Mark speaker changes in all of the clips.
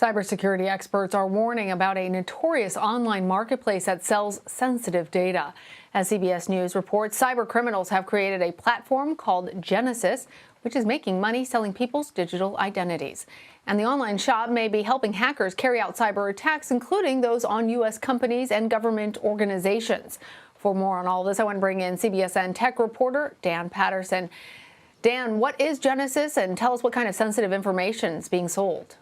Speaker 1: Cybersecurity experts are warning about a notorious online marketplace that sells sensitive data. As CBS News reports, cyber criminals have created a platform called Genesis, which is making money selling people's digital identities. And the online shop may be helping hackers carry out cyber attacks, including those on U.S. companies and government organizations. For more on all this, I want to bring in CBSN tech reporter Dan Patterson. Dan, what is Genesis, and tell us what kind of sensitive information is being sold?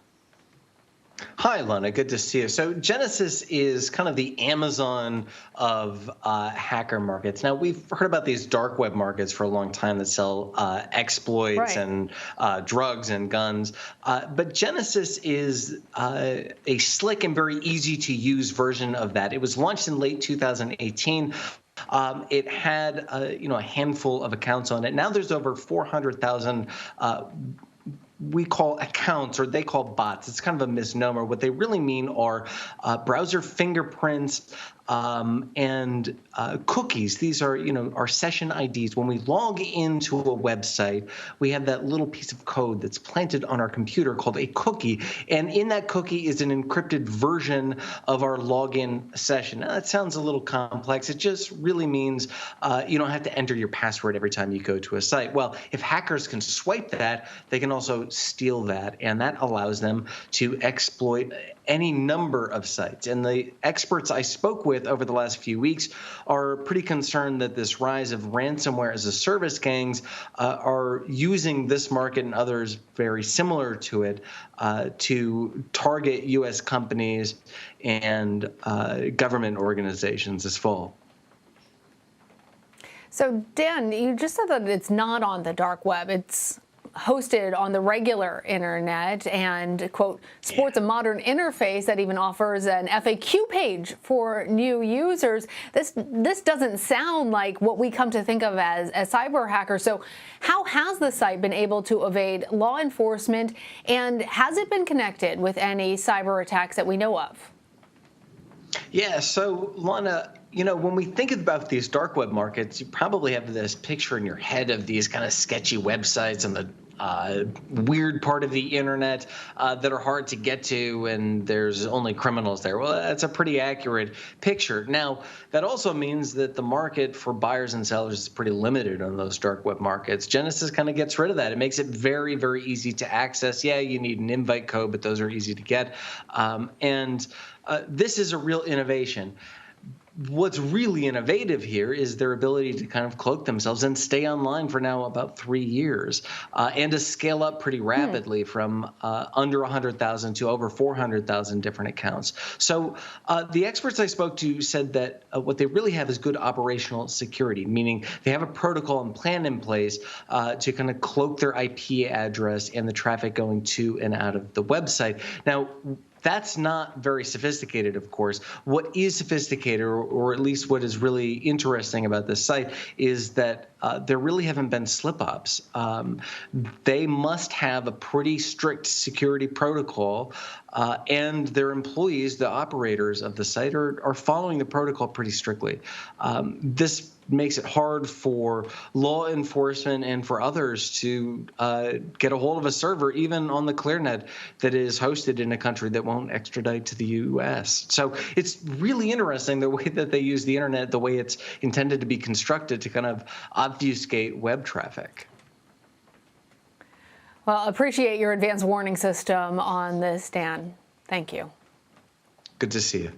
Speaker 2: Hi, Lana. Good to see you. So Genesis is kind of the Amazon of hacker markets. Now, we've heard about these dark web markets for a long time that sell exploits and drugs and guns. But Genesis is a slick and very easy to use version of that. It was launched in late 2018. It had a handful of accounts on it. Now there's over 400,000 we call accounts, or they call bots. It's kind of a misnomer. What they really mean are browser fingerprints and cookies. These are, our session IDs. When we log into a website, we have that little piece of code that's planted on our computer called a cookie. And in that cookie is an encrypted version of our login session. Now, that sounds a little complex. It just really means you don't have to enter your password every time you go to a site. Well, if hackers can swipe that, they can also steal that, and that allows them to exploit any number of sites. And the experts I spoke with over the last few weeks are pretty concerned that this rise of ransomware as a service gangs are using this market and others very similar to it to target U.S. companies and government organizations this fall.
Speaker 1: So, Dan, you just said that it's not on the dark web. It's hosted on the regular internet and, quote, sports a modern interface that even offers an FAQ page for new users. This doesn't sound like what we come to think of as cyber hackers. So how has the site been able to evade law enforcement, and has it been connected with any cyber attacks that we know of?
Speaker 2: Yeah, so Lana, when we think about these dark web markets, you probably have this picture in your head of these kind of sketchy websites on the weird part of the internet that are hard to get to, and there's only criminals there. Well, that's a pretty accurate picture. Now, that also means that the market for buyers and sellers is pretty limited on those dark web markets. Genesis kind of gets rid of that. It makes it very, very easy to access. Yeah, you need an invite code, but those are easy to get. This is a real innovation. What's really innovative here is their ability to kind of cloak themselves and stay online for now about 3 years, and to scale up pretty rapidly from under 100,000 to over 400,000 different accounts. So the experts I spoke to said that what they really have is good operational security, meaning they have a protocol and plan in place to kind of cloak their IP address and the traffic going to and out of the website. Now, that's not very sophisticated, of course. What is sophisticated, or at least what is really interesting about this site, is that there really haven't been slip-ups. They must have a pretty strict security protocol, and their employees, the operators of the site, are following the protocol pretty strictly. This makes it hard for law enforcement and for others to get a hold of a server, even on the ClearNet that is hosted in a country that won't extradite to the U.S. So it's really interesting the way that they use the internet, the way it's intended to be constructed to kind of obfuscate web traffic.
Speaker 1: Well, appreciate your advanced warning system on this, Dan. Thank you.
Speaker 2: Good to see you.